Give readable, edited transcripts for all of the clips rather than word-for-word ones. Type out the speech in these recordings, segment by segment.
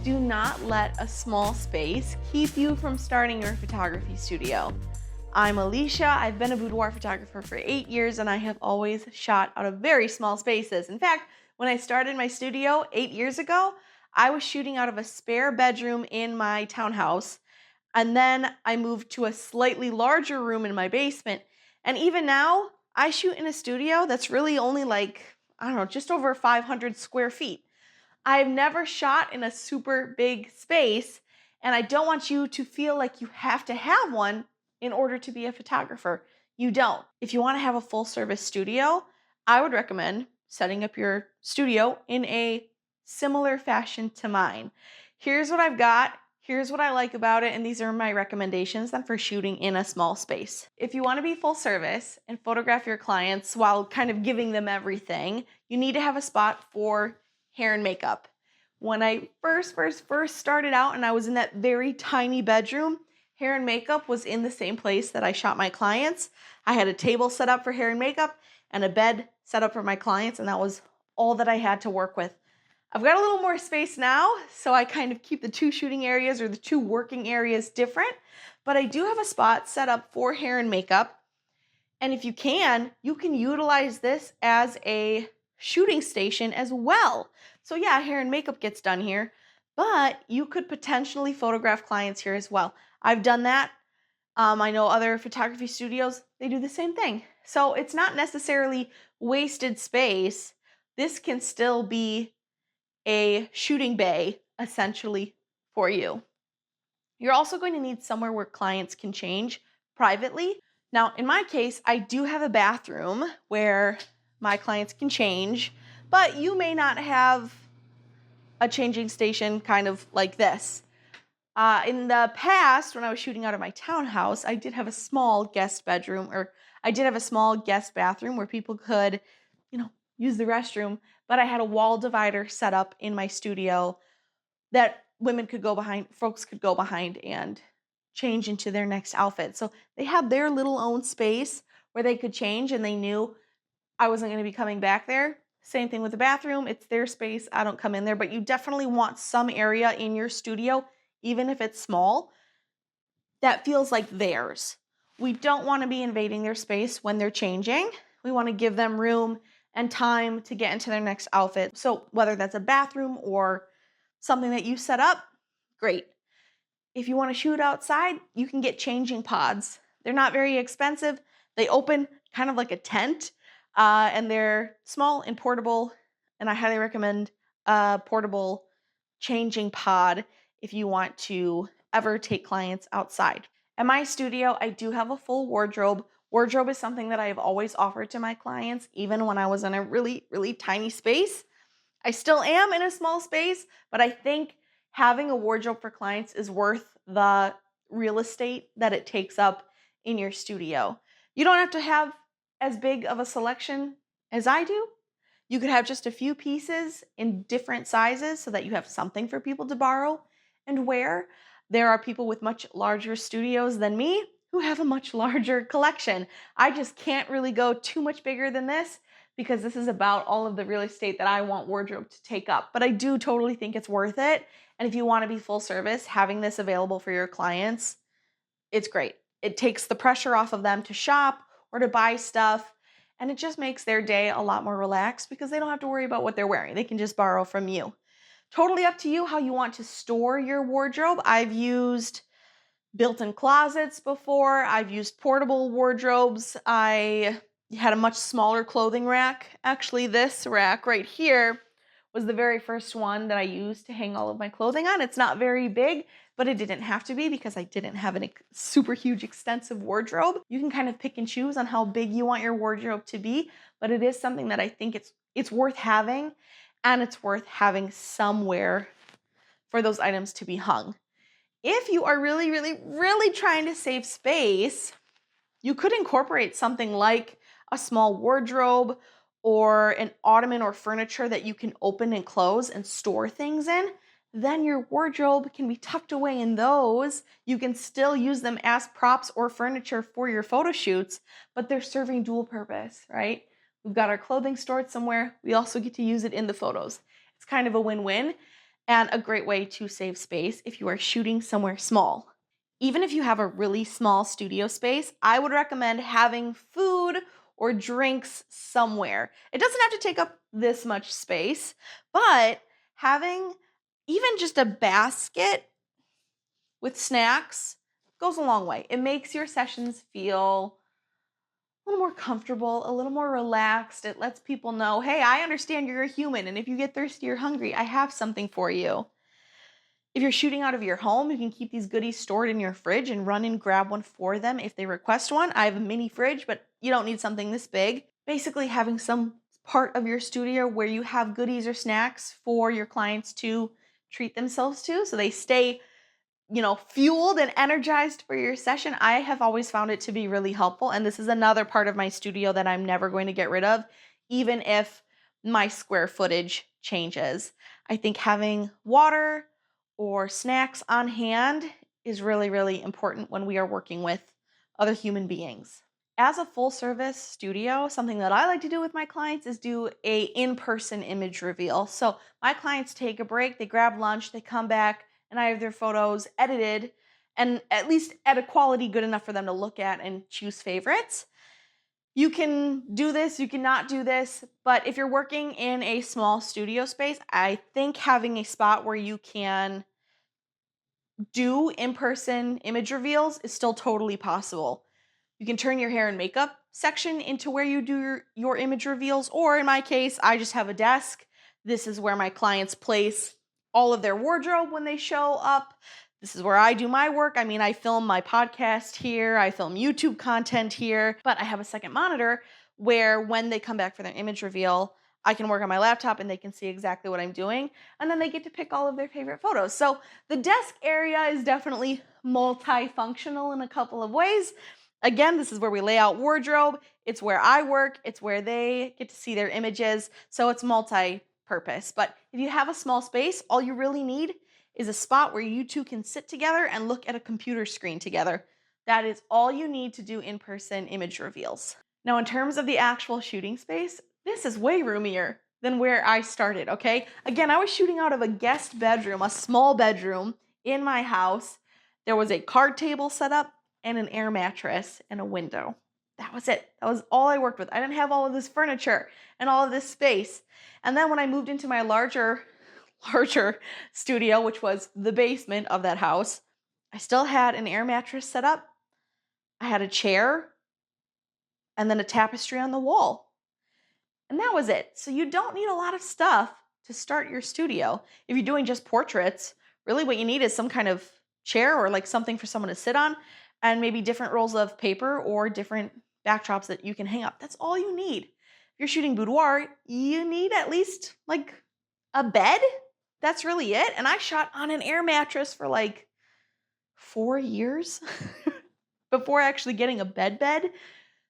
Do not let a small space keep you from starting your photography studio. I'm Alicia. I've been a boudoir photographer for 8 years and I have always shot out of very small spaces. In fact, when I started my studio 8 years ago, I was shooting out of a spare bedroom in my townhouse. And then I moved to a slightly larger room in my basement. And even now, I shoot in a studio that's really only like, I don't know, just over 500 square feet. I've never shot in a super big space, and I don't want you to feel like you have to have one in order to be a photographer. You don't. If you want to have a full service studio, I would recommend setting up your studio in a similar fashion to mine. Here's what I've got. Here's what I like about it, and these are my recommendations then for shooting in a small space. If you want to be full service and photograph your clients while kind of giving them everything, you need to have a spot for hair and makeup. When I first started out and I was in that very tiny bedroom, hair and makeup was in the same place that I shot my clients. I had a table set up for hair and makeup and a bed set up for my clients, and that was all that I had to work with. I've got a little more space now, so I kind of keep the two shooting areas or the two working areas different, but I do have a spot set up for hair and makeup. And if you can utilize this as a shooting station as well. So yeah, hair and makeup gets done here, but you could potentially photograph clients here as well. I've done that. I know other photography studios, they do the same thing. So it's not necessarily wasted space. This can still be a shooting bay essentially for you. You're also going to need somewhere where clients can change privately. Now, in my case, I do have a bathroom where my clients can change, but you may not have a changing station kind of like this. In the past, when I was shooting out of my townhouse, I did have a small guest bedroom, or I did have a small guest bathroom where people could, use the restroom, but I had a wall divider set up in my studio that folks could go behind and change into their next outfit. So they had their little own space where they could change, and they knew I wasn't going to be coming back there. Same thing with the bathroom. It's their space. I don't come in there, but you definitely want some area in your studio, even if it's small, that feels like theirs. We don't want to be invading their space when they're changing. We want to give them room and time to get into their next outfit. So whether that's a bathroom or something that you set up, great. If you want to shoot outside, you can get changing pods. They're not very expensive. They open kind of like a tent, and they're small and portable, and I highly recommend a portable changing pod if you want to ever take clients outside. At my studio, I do have a full wardrobe. Wardrobe is something that I have always offered to my clients, even when I was in a really, really tiny space. I still am in a small space, but I think having a wardrobe for clients is worth the real estate that it takes up in your studio. You don't have to have as big of a selection as I do. You could have just a few pieces in different sizes so that you have something for people to borrow and wear. There are people with much larger studios than me who have a much larger collection. I just can't really go too much bigger than this because this is about all of the real estate that I want wardrobe to take up. But I do totally think it's worth it. And if you want to be full service, having this available for your clients, it's great. It takes the pressure off of them to shop or to buy stuff. And it just makes their day a lot more relaxed because they don't have to worry about what they're wearing. They can just borrow from you. Totally up to you how you want to store your wardrobe. I've used built-in closets before. I've used portable wardrobes. I had a much smaller clothing rack. Actually, this rack right here was the very first one that I used to hang all of my clothing on. It's not very big, but it didn't have to be because I didn't have a super huge extensive wardrobe. You can kind of pick and choose on how big you want your wardrobe to be, but it is something that I think it's worth having, and it's worth having somewhere for those items to be hung. If you are really, really, really trying to save space, you could incorporate something like a small wardrobe or an ottoman or furniture that you can open and close and store things in. Then your wardrobe can be tucked away in those. You can still use them as props or furniture for your photo shoots, but they're serving dual purpose, right? We've got our clothing stored somewhere. We also get to use it in the photos. It's kind of a win-win. and a great way to save space if you are shooting somewhere small. Even if you have a really small studio space, I would recommend having food or drinks somewhere. It doesn't have to take up this much space, but having even just a basket with snacks goes a long way. It makes your sessions feel a little more comfortable, a little more relaxed. It lets people know, hey, I understand you're a human, and if you get thirsty or hungry, I have something for you. If you're shooting out of your home, you can keep these goodies stored in your fridge and run and grab one for them if they request one. I have a mini fridge, but you don't need something this big. Basically, having some part of your studio where you have goodies or snacks for your clients to treat themselves to so they stay fueled and energized for your session. I have always found it to be really helpful. And this is another part of my studio that I'm never going to get rid of, even if my square footage changes. I think having water or snacks on hand is really, really important when we are working with other human beings. As a full service studio, something that I like to do with my clients is do a in-person image reveal. So my clients take a break, they grab lunch, they come back, and I have their photos edited and at least at a quality good enough for them to look at and choose favorites. You can do this, you cannot do this, but if you're working in a small studio space, I think having a spot where you can do in-person image reveals is still totally possible. You can turn your hair and makeup section into where you do your image reveals, or in my case, I just have a desk. This is where my clients place all of their wardrobe when they show up. This is where I do my work. I mean, I film my podcast here, I film YouTube content here, but I have a second monitor where when they come back for their image reveal, I can work on my laptop and they can see exactly what I'm doing. And then they get to pick all of their favorite photos. So the desk area is definitely multifunctional in a couple of ways. Again, this is where we lay out wardrobe. It's where I work. It's where they get to see their images. So it's multi-purpose. But if you have a small space, all you really need is a spot where you two can sit together and look at a computer screen together. That is all you need to do in-person image reveals. Now, in terms of the actual shooting space, this is way roomier than where I started, okay? Again, I was shooting out of a guest bedroom, a small bedroom in my house. There was a card table set up and an air mattress and a window. That was it. That was all I worked with. I didn't have all of this furniture and all of this space. And then when I moved into my larger studio, which was the basement of that house, I still had an air mattress set up. I had a chair and then a tapestry on the wall. And that was it. So you don't need a lot of stuff to start your studio. If you're doing just portraits, really what you need is some kind of chair or like something for someone to sit on and maybe different rolls of paper or different backdrops that you can hang up. That's all you need. If you're shooting boudoir, you need at least like a bed. That's really it. And I shot on an air mattress for like 4 years before actually getting a bed.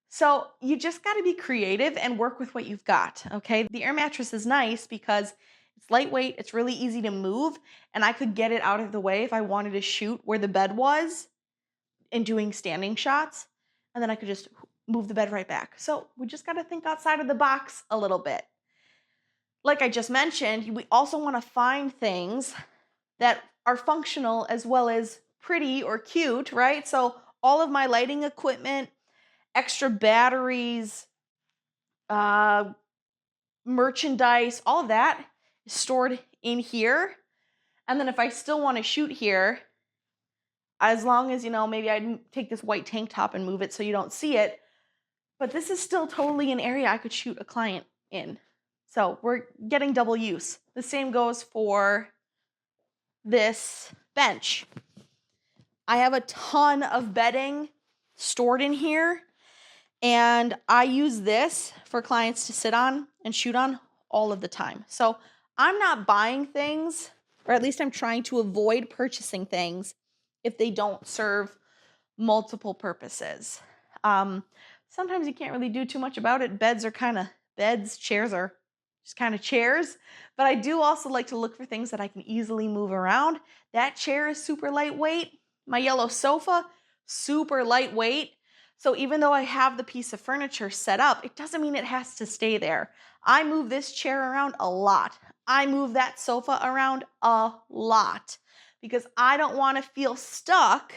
So you just got to be creative and work with what you've got, okay? The air mattress is nice because it's lightweight, it's really easy to move, and I could get it out of the way if I wanted to shoot where the bed was and doing standing shots, and then I could just move the bed right back. So we just got to think outside of the box a little bit. Like I just mentioned, we also want to find things that are functional as well as pretty or cute, right? So all of my lighting equipment, extra batteries, merchandise, all of that is stored in here. And then if I still want to shoot here, as long as, maybe I take this white tank top and move it so you don't see it, but this is still totally an area I could shoot a client in. So we're getting double use. The same goes for this bench. I have a ton of bedding stored in here, and I use this for clients to sit on and shoot on all of the time. So I'm not buying things, or at least I'm trying to avoid purchasing things if they don't serve multiple purposes. Sometimes you can't really do too much about it. Beds are kind of beds, chairs are just kind of chairs. But I do also like to look for things that I can easily move around. That chair is super lightweight. My yellow sofa, super lightweight. So even though I have the piece of furniture set up, it doesn't mean it has to stay there. I move this chair around a lot. I move that sofa around a lot because I don't want to feel stuck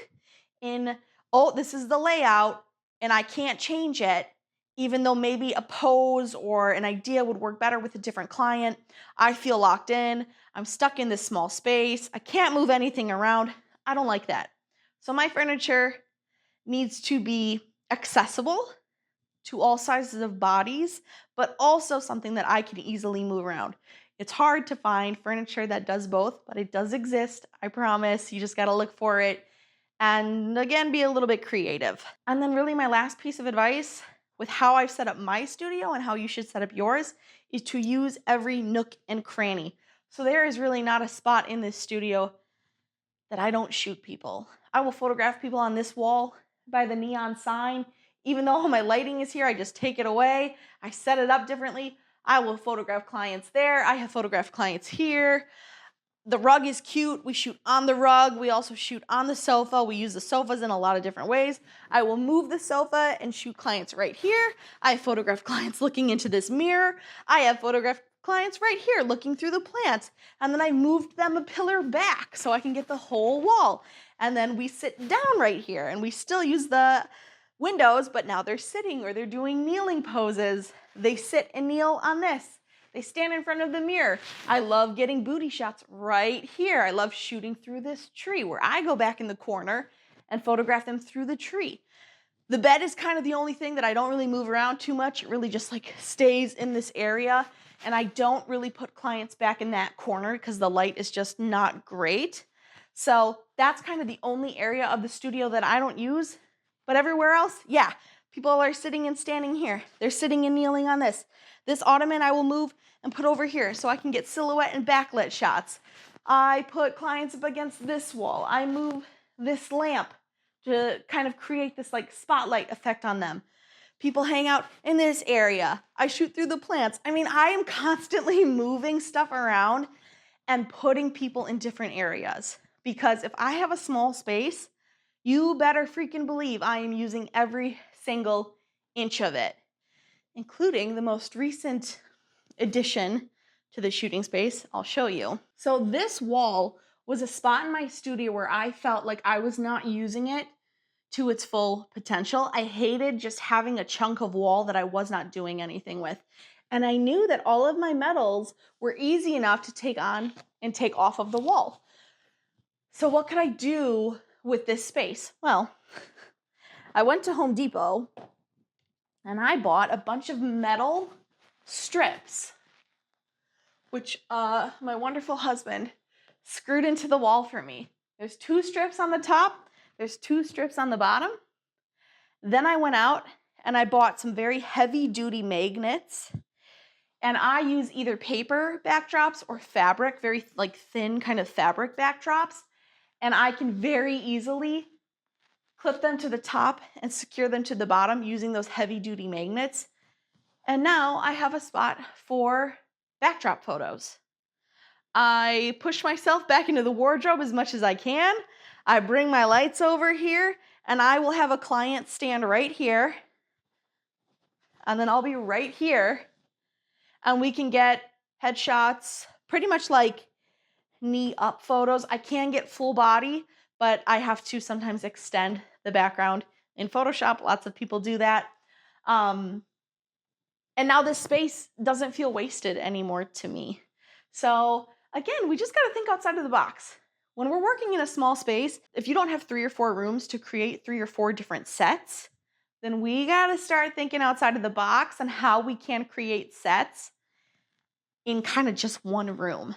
in, oh, this is the layout and I can't change it, even though maybe a pose or an idea would work better with a different client. I feel locked in. I'm stuck in this small space. I can't move anything around. I don't like that. So my furniture needs to be accessible to all sizes of bodies, but also something that I can easily move around. It's hard to find furniture that does both, but it does exist. I promise. You just got to look for it and again, be a little bit creative. And then really my last piece of advice with how I've set up my studio and how you should set up yours is to use every nook and cranny. So there is really not a spot in this studio that I don't shoot people. I will photograph people on this wall by the neon sign. Even though my lighting is here, I just take it away. I set it up differently. I will photograph clients there. I have photographed clients here. The rug is cute. We shoot on the rug. We also shoot on the sofa. We use the sofas in a lot of different ways. I will move the sofa and shoot clients right here. I photograph clients looking into this mirror. I have photographed clients right here looking through the plants. And then I moved them a pillar back so I can get the whole wall. And then we sit down right here and we still use the windows, but now they're sitting or they're doing kneeling poses. They sit and kneel on this. They stand in front of the mirror. I love getting booty shots right here. I love shooting through this tree where I go back in the corner and photograph them through the tree. The bed is kind of the only thing that I don't really move around too much. It really just like stays in this area. And I don't really put clients back in that corner because the light is just not great. So that's kind of the only area of the studio that I don't use. But everywhere else, yeah, people are sitting and standing here. They're sitting and kneeling on this. This ottoman I will move and put over here so I can get silhouette and backlit shots. I put clients up against this wall. I move this lamp to kind of create this like spotlight effect on them. People hang out in this area. I shoot through the plants. I mean, I am constantly moving stuff around and putting people in different areas because if I have a small space, you better freaking believe I am using every single inch of it, including the most recent addition to the shooting space. I'll show you. So this wall was a spot in my studio where I felt like I was not using it to its full potential. I hated just having a chunk of wall that I was not doing anything with. And I knew that all of my metals were easy enough to take on and take off of the wall. So what could I do with this space? Well, I went to Home Depot and I bought a bunch of metal strips, which my wonderful husband screwed into the wall for me. There's 2 strips on the top. There's 2 strips on the bottom. Then I went out and I bought some very heavy duty magnets. And I use either paper backdrops or fabric, very like thin kind of fabric backdrops. And I can very easily clip them to the top and secure them to the bottom using those heavy duty magnets. And now I have a spot for backdrop photos. I push myself back into the wardrobe as much as I can. I bring my lights over here and I will have a client stand right here. And then I'll be right here. And we can get headshots, pretty much like knee up photos. I can get full body, but I have to sometimes extend the background in Photoshop. Lots of people do that. And now this space doesn't feel wasted anymore to me. So again, we just got to think outside of the box. When we're working in a small space, if you don't have 3 or 4 rooms to create 3 or 4 different sets, then we got to start thinking outside of the box on how we can create sets in kind of just one room.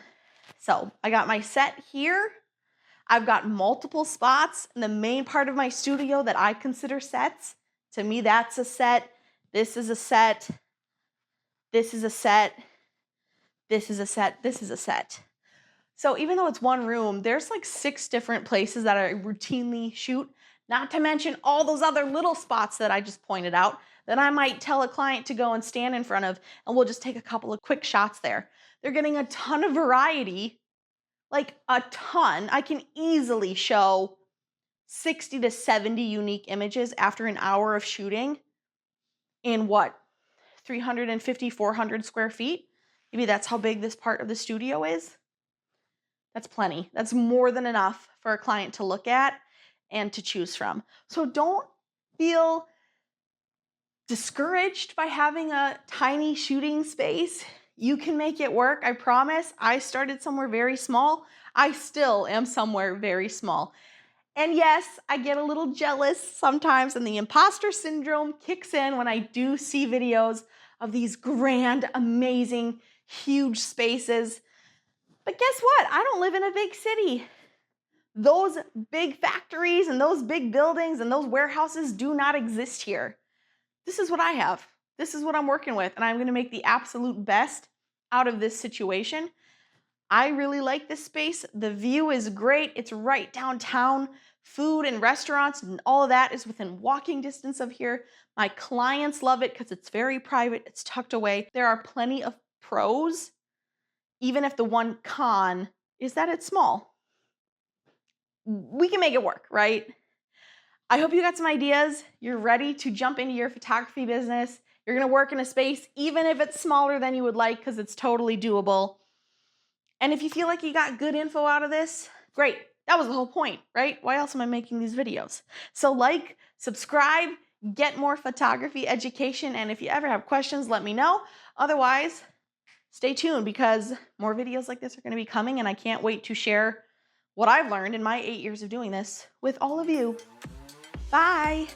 So I got my set here. I've got multiple spots in the main part of my studio that I consider sets. To me, that's a set. This is a set. This is a set. This is a set. This is a set. So even though it's one room, there's like 6 different places that I routinely shoot, not to mention all those other little spots that I just pointed out that I might tell a client to go and stand in front of, and we'll just take a couple of quick shots there. They're getting a ton of variety, like a ton. I can easily show 60 to 70 unique images after an hour of shooting in what, 350, 400 square feet? Maybe that's how big this part of the studio is. That's plenty. That's more than enough for a client to look at and to choose from. So don't feel discouraged by having a tiny shooting space. You can make it work, I promise. I started somewhere very small. I still am somewhere very small. And yes, I get a little jealous sometimes, and the imposter syndrome kicks in when I do see videos of these grand, amazing, huge spaces. But guess what? I don't live in a big city. Those big factories and those big buildings and those warehouses do not exist here. This is what I have. This is what I'm working with, and I'm going to make the absolute best out of this situation. I really like this space. The view is great. It's right downtown. Food and restaurants and all of that is within walking distance of here. My clients love it because it's very private. It's tucked away. There are plenty of pros, even if the one con is that it's small. We can make it work, right? I hope you got some ideas. You're ready to jump into your photography business. You're going to work in a space, even if it's smaller than you would like, because it's totally doable. And if you feel like you got good info out of this, great. That was the whole point, right? Why else am I making these videos? So like, subscribe, get more photography education, and if you ever have questions, let me know. Otherwise, stay tuned because more videos like this are going to be coming, and I can't wait to share what I've learned in my 8 years of doing this with all of you. Bye.